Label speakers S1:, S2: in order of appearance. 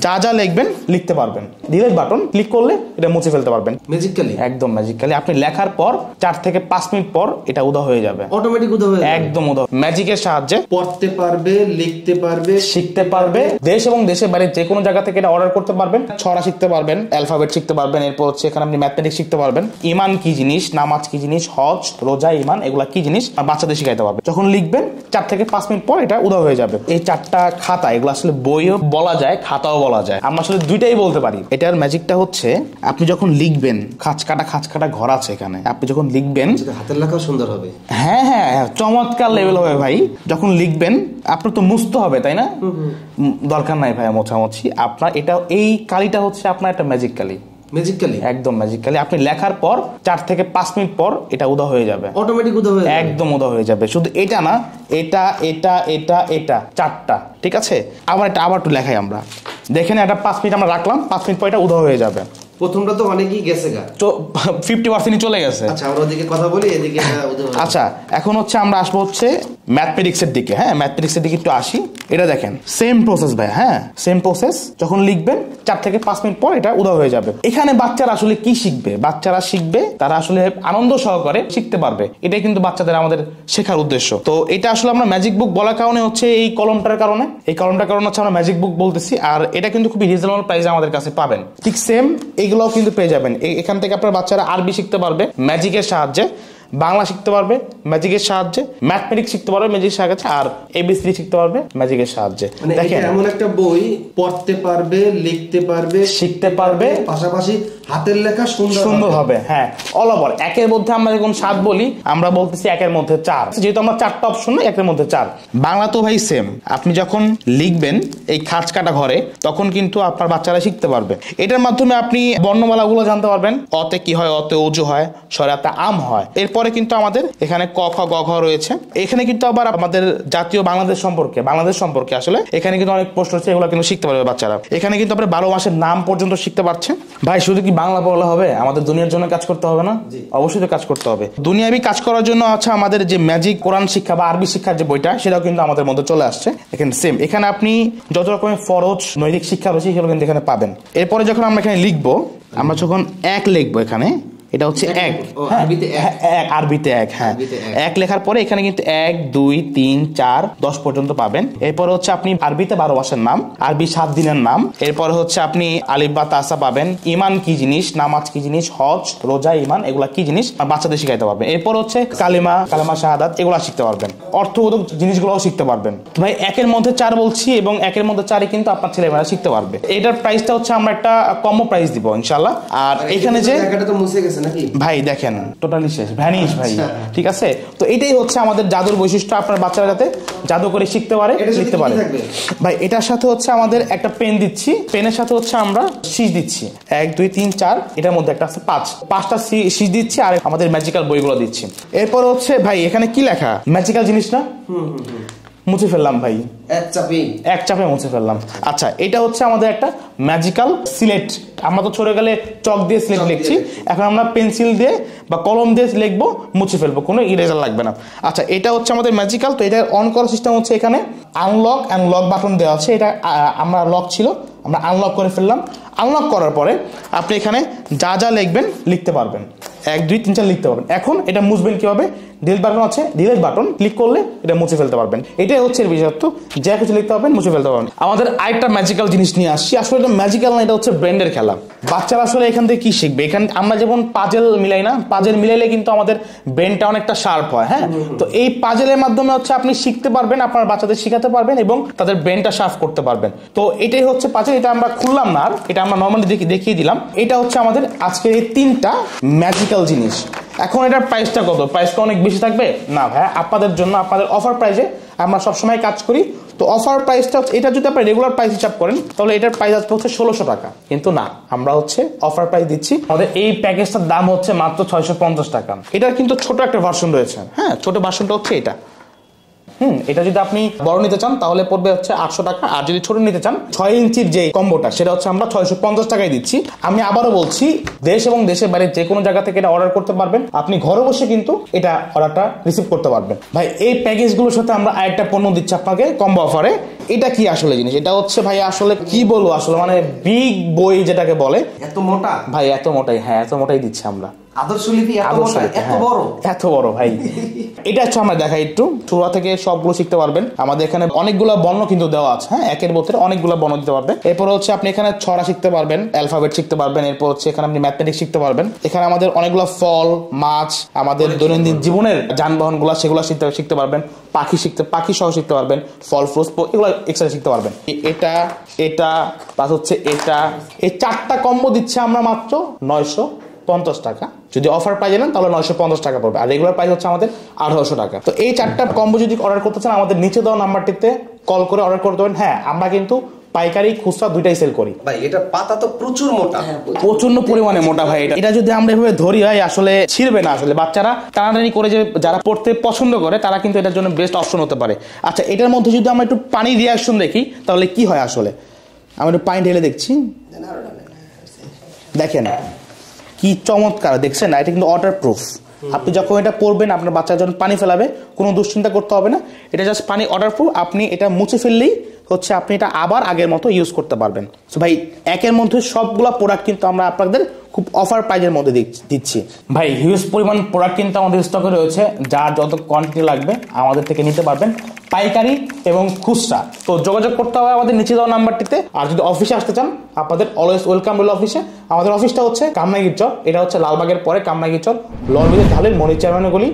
S1: যা যা লিখবেন লিখতে পারবেন। ডিলিট বাটন ক্লিক করলে এটা মুছে ফেলতে পারবেন
S2: ম্যাজিক্যালি,
S1: একদম ম্যাজিক্যালি। আপনি লেখার পর 4 থেকে 5 মিনিট পর এটা উদা হয়ে যাবে,
S2: অটোমেটিক উদা হয়ে যাবে,
S1: একদম উদা। ম্যাজিকের সাহায্যে
S2: পড়তে পারবে, লিখতে পারবে,
S1: শিখতে পারবে। দেশ এবং দেশের বাইরে যে কোনো জায়গা থেকে এটা অর্ডার করতে পারবেন। ছড়া শিখতে পারবেন, অ্যালফাবেট শিখতে পারবেন। এরপর হচ্ছে এখানে আপনি ম্যাথমেটিক্স শিখতে পারবেন। ইমান কি জিনিস, নামাজ কি জিনিস, হজ রোজা ইমান এগুলা কি জিনিস বাচ্চাদের শিখাইতে পারবে। যখন লিখবেন 4 থেকে 5 মিনিট পর এটা উদা হয়ে যাবে। এই 4টা খাতা, এগুলো আসলে বইও বলা যায়, খাতাও বলা যায়, আমরা আসলে দুইটাই বলতে পারি। এটার ম্যাজিকটা হচ্ছে আপনি যখন লিখবেন, খাঁচ কাটা ঘর আছে এখানে, আপনি যখন লিখবেন
S2: হাতের লেখাও সুন্দর হবে।
S1: হ্যাঁ হ্যাঁ, চমৎকার লেভেল হবে ভাই। যখন লিখবেন আপনার তো মুছতে হবে, তাই না? দরকার নাই ভাই মোছামুছি। আপনার এটা এই কালিটা হচ্ছে আপনার একটা ম্যাজিক কালি,
S2: ম্যাজিক্যালি,
S1: একদম ম্যাজিক্যালি। আপনি লেখার পর 4 থেকে 5 মিনিট পর এটা উদা হয়ে যাবে,
S2: অটোমেটিক উদা হয়ে যাবে,
S1: একদম উদা হয়ে যাবে। শুধু এটা না, এটা এটা এটা এটা 4টা, ঠিক আছে? আবার একটু লেখাই আমরা, দেখেন এটা 5 মিনিট আমরা রাখলাম, 5 মিনিট পর এটা উদা হয়ে যাবে।
S2: প্রথমটা তো অনেকই গেছে গা,
S1: 50% চলে গেছে।
S2: আচ্ছা আমরা ওদিকে কথা বলি, এদিকে
S1: আচ্ছা এখন হচ্ছে আমরা আসবো হচ্ছে ম্যাথমেটিক্সের দিকে। হ্যাঁ, ম্যাথমেটিক্সের দিকে একটু আসি। এটা দেখেন সেম প্রসেস ভাই, হ্যাঁ সেম প্রসেস। যখন লিখবেন 4 থেকে 5 মিনিট পর এটা উদা হয়ে যাবে। এখানে বাচ্চারা আসলে কি শিখবে? বাচ্চারা শিখবে, তারা আসলে আনন্দ সহকারে শিখতে পারবে। এটাই কিন্তু বাচ্চাদের আমাদের শেখার উদ্দেশ্য। তো এটা আসলে আমরা ম্যাজিক বুক বলার কারণে হচ্ছে এই কলমটার কারণে, হচ্ছে আমরা ম্যাজিক বুক বলতেছি। আর এটা কিন্তু খুবই রিজনেবল প্রাইসে আমাদের কাছে পাবেন। ঠিক সেম এগুলোও কিন্তু পেয়ে যাবেন। এখান থেকে আপনার বাচ্চারা আরবি শিখতে পারবে ম্যাজিকের সাহায্যে, বাংলা শিখতে পারবে ম্যাজিকের সাহায্যে, ম্যাথমেটিক্স শিখতে পারবে ম্যাজিকের সাহায্যে, আর এবিসিডি শিখতে পারবে ম্যাজিকের সাহায্যে।
S2: দেখেন এমন একটা বই, পড়তে পারবে, লিখতে পারবে,
S1: শিখতে পারবে,
S2: পাশাপাশি হাতের লেখা সুন্দর হবে।
S1: হ্যাঁ, অল ওভার। একের মধ্যে আমরা যখন 7 বলি, আমরা বলতেছি একের মধ্যে 4, যেহেতু আমরা 4টা অপশন না, একের মধ্যে 4। বাংলা তো ভাই সেম। আপনি যখন লিখবেন এই খাঁচ কাটা ঘরে, তখন কিন্তু আপনার বাচ্চারা শিখতে পারবে। এটার মাধ্যমে আপনি বর্ণমালাগুলো জানতে পারবেন। অতে কি হয়, অতে ওজু হয়, সরাতে আম হয়। এরপরে কিন্তু আমাদের এখানে ক খ গ ঘ রয়েছে। এখানে কিন্তু আবার আমাদের জাতীয় বাংলাদেশ সম্পর্কে আসলে এখানে কিন্তু অনেক প্রশ্ন আছে, এগুলো কিন্তু শিখতে পারবে বাচ্চারা। এখানে কিন্তু আপনার 12 মাসের নাম পর্যন্ত শিখতে পারছে। ভাই শুধু কি বাংলা পড়লে হবে? আমাদের দুনিয়ার জন্য কাজ করতে হবে না? অবশ্যই তো কাজ করতে হবে। দুনিয়াবি কাজ করার জন্য আছে আমাদের যে ম্যাজিক কোরআন শিক্ষা বা আরবি শিক্ষার যে বইটা, সেটাও কিন্তু আমাদের মধ্যে চলে আসছে। এখানে সেম, এখানে আপনি যত রকমের ফরজ নৈতিক শিক্ষা রয়েছে সেগুলো কিন্তু এখানে পাবেন। এরপরে যখন আমরা এখানে লিখবো, আমরা যখন এক লিখবো, এখানে এটা হচ্ছে এক, আরবিতে এক। হ্যাঁ, এক লেখার পরে এখানে কিন্তু 1 2 3 4 10 পর্যন্ত পাবেন। এরপরে হচ্ছে আপনি আরবিতে 12 মাসের নাম, আরবি 7 দিনের নাম। এরপরে হচ্ছে আপনি আলিফ বা তাসা পাবেন। ইমান কি জিনিস, নামাজ কি জিনিস, হজ রোজা ইমান এগুলা কি জিনিস বাচ্চাদের শিখাইতে পারবেন। এরপর হচ্ছে কালিমা শাহাদাত এগুলা শিখতে পারবেন। অর্থবোধক জিনিসগুলোও শিখতে পারবেন। ভাই একের মধ্যে 4 বলছি, এবং একের মধ্যে 4ই কিন্তু আপনার ছেলেমেয়েরা শিখতে পারবে। এটার প্রাইসটা হচ্ছে আমরা একটা কম্বো প্রাইস দিব ইনশাআল্লাহ। আর এখানে যে ভাই দেখেন টোটালি শেষ, ভ্যানিশ ভাই, ঠিক আছে? তো এটাই হচ্ছে আমাদের জাদুর বৈশিষ্ট্য। আপনার বাচ্চারা যাতে জাদু করে শিখতে পারে, লিখতে পারে। ভাই এটার সাথে হচ্ছে আমাদের একটা পেন দিচ্ছি, পেনের সাথে হচ্ছে আমরা শীষ দিচ্ছি 1 2 3 4, এটার মধ্যে একটা আছে 5টা শীষ দিচ্ছি, আর আমাদের ম্যাজিক্যাল বইগুলো দিচ্ছি। এরপর হচ্ছে ভাই এখানে কি লেখা, ম্যাজিক্যাল জিনিস না, মুছে ফেললাম ভাই, এক চাপে মুছে ফেললাম। আচ্ছা এটা হচ্ছে আমাদের একটা ম্যাজিক্যাল সিলেট। আমরা তো ছোট গেলে চক দিয়ে সিলেট লিখছি, এখন আমরা পেন্সিল দিয়ে বা কলম দিয়ে লিখবো, মুছে ফেলবো, কোনো ইরেজার লাগবে না। আচ্ছা এটা হচ্ছে আমাদের ম্যাজিক্যাল। তো এটা অন করার সিস্টেম হচ্ছে এখানে আনলক অ্যান্ড লক বাটন দেওয়া আছে। এটা আমরা লক ছিল, আমরা আনলক করে ফেললাম। আনলক করার পরে আপনি এখানে যা যা লিখবেন লিখতে পারবেন, 1 2 3 4 লিখতে পারবেন। এখন এটা মুছবেন কিভাবে? ডিলিট বাটন আছে, ডিলিট বাটন ক্লিক করলে এটা মুছে ফেলতে পারবেন। এটাই হচ্ছে এর বিশেষত্ব, যা কিছু লিখতে পারবেন মুছে ফেলতে পারবেন। আমাদের আরেকটা ম্যাজিক্যাল জিনিস নিয়ে আসছি। আসলে এটা ম্যাজিক্যাল না, এটা হচ্ছে ব্রেনের খেলা। বাচ্চারা আসলে এখান থেকে কি শিখবে? এখানে আমরা যেমন পাজেল মিলাই না, পাজেল মিলাইলে কিন্তু আমাদের ব্রেনটা অনেকটা শার্প হয়। হ্যাঁ, তো এই পাজেলের মাধ্যমে হচ্ছে আপনি শিখতে পারবেন, আপনার বাচ্চাদের শিখাতে পারবেন এবং তাদের ব্রেনটা শার্প করতে পারবেন। তো এটাই হচ্ছে পাজেল। এটা আমরা খুললাম না, আর এটা আমরা নর্মালি দেখিয়ে দিলাম। এটা হচ্ছে আমাদের আজকের এই 3টা ম্যাজিক্যাল জিনিস। এখন এটার প্রাইসটা কত? প্রাইসটা অনেক বেশি থাকবে না ভাই, আপনাদের জন্য, আপনাদের অফার প্রাইসে আমরা সবসময় কাজ করি। তো অফার প্রাইসটা হচ্ছে, এটা যদি আপনি রেগুলার প্রাইস হিসাব করেন তাহলে এটার প্রাইস আসবে হচ্ছে 1600 টাকা, কিন্তু না, আমরা হচ্ছে অফার প্রাইস দিচ্ছি। আমাদের এই প্যাকেজটার দাম হচ্ছে মাত্র 650 টাকা। এটার কিন্তু ছোট একটা ভার্সন রয়েছে। হ্যাঁ, ছোট ভার্সনটা হচ্ছে এটা। এটা যদি আপনি বড় নিতে চান তাহলে পড়বে হচ্ছে 800 টাকা, আর যদি ছোট নিতে চান 6 ইঞ্চির যে কম্বোটা, সেটা হচ্ছে আমরা 650 টাকায় দিচ্ছি। আমি আবারও বলছি, দেশ এবং দেশের বাইরে যে কোনো জায়গা থেকে এটা অর্ডার করতে পারবেন। আপনি ঘরে বসে কিন্তু এটা অর্ডারটা রিসিভ করতে পারবেন। ভাই এই প্যাকেজগুলোর সাথে আমরা আরেকটা পণ্য দিচ্ছি আপনাকে কম্বো অফারে। এটা কি আসলে জিনিস? এটা হচ্ছে ভাই আসলে কি বলবো, আসলে মানে বিগ বই যেটাকে বলে।
S2: এত মোটা
S1: ভাই, এত মোটাই, হ্যাঁ এত মোটাই দিচ্ছি আমরা।
S2: আদর্শ লিপি এত
S1: আদর্শ
S2: মোটা,
S1: লিপি,
S2: এত
S1: হ্যাঁ।
S2: বড়,
S1: এত বড় ভাই। এটা হচ্ছে আমরা দেখাই একটু, শুরু থেকে সবগুলো শিখতে পারবেন। আমাদের এখানে অনেকগুলো বর্ণ কিন্তু দেওয়া আছে, হ্যাঁ একের ভিতরে অনেকগুলো বর্ণ দিতে পারবেন। এরপর হচ্ছে আপনি এখানে ছড়া শিখতে পারবেন, অ্যালফাবেট শিখতে পারবেন। এরপর হচ্ছে এখানে আপনি ম্যাথমেটিক্স শিখতে পারবেন। এখানে আমাদের অনেকগুলো ফল, মাছ, আমাদের দৈনন্দিন জীবনের যানবাহন গুলা সেগুলো শিখতে পারবেন। পাখি সহ শিখতে পারবেন, ফল ফ্রুটস এগুলো এক্সট্রা শিখতে পারবেন। এটা এটা প্লাস হচ্ছে এটা, এই 4টা কম্বো দিচ্ছে আমরা মাত্র 950 টাকা। যদি অফার প্রাইজে নেন তাহলে 950 টাকা পড়বে, আর রেগুলার প্রাইস হচ্ছে আমাদের 1800 টাকা। তো এই 4টা কম্বো যদি অর্ডার করতে চান আমাদের নিচে দেওয়া নাম্বারটিতে কল করে অর্ডার করতে পারেন। হ্যাঁ, আমরা কিন্তু পাইকারি খুচরা দুইটাই সেল করি।
S2: ভাই এটা পাতা তো প্রচুর মোটা,
S1: প্রচন্ড পরিমাণে মোটা ভাই। এটা যদি আমরা এভাবে ধরি ভাই আসলে ছিড়বে না। আসলে বাচ্চারা টানাটানি করে যে যারা পড়তে পছন্দ করে তারা কিন্তু এটার জন্য বেস্ট অপশন হতে পারে। আচ্ছা, এটার মধ্যে যদি আমরা একটু পানি রিয়াকশন দেখি তাহলে কি হয় আসলে, আমি একটু পানি ঢেলে দেখছি। দেখেন কি চমৎকার, দেখছেন না? এটা কিন্তু ওয়াটার প্রুফ। আপনি যখন এটা পড়বেন আপনার বাচ্চা যখন পানি ফেলাবে কোনো দুশ্চিন্তা করতে হবে না। এটা জাস্ট পানি ওয়াটার প্রুফ, আপনি এটা মুছে ফেললেই হচ্ছে আপনি এটা আবার আগের মতো ইউজ করতে পারবেন। সো ভাই, একের মধ্যে সবগুলা প্রোডাক্ট কিন্তু আমরা আপনাদের খুব অফার প্রাইজের মধ্যে দিচ্ছি ভাই। হিউজ পরিমাণ প্রোডাক্ট কিন্তু আমাদের স্টকে রয়েছে, যার যত কোয়ান্টিটি লাগবে আমাদের থেকে নিতে পারবেন, পাইকারি এবং খুচরা। তো যোগাযোগ করতে হবে আমাদের নিচে দেওয়া নাম্বারটিতে। আর যদি অফিসে আসতে চান আপনাদের অলওয়েজ ওয়েলকাম রইল অফিসে। আমাদের অফিসটা হচ্ছে কামরাঙ্গীর চর, এটা হচ্ছে লালবাগের পরে কামরাঙ্গীর চর, লর্ড ঢালের মনির চেয়ারম্যানের গলি।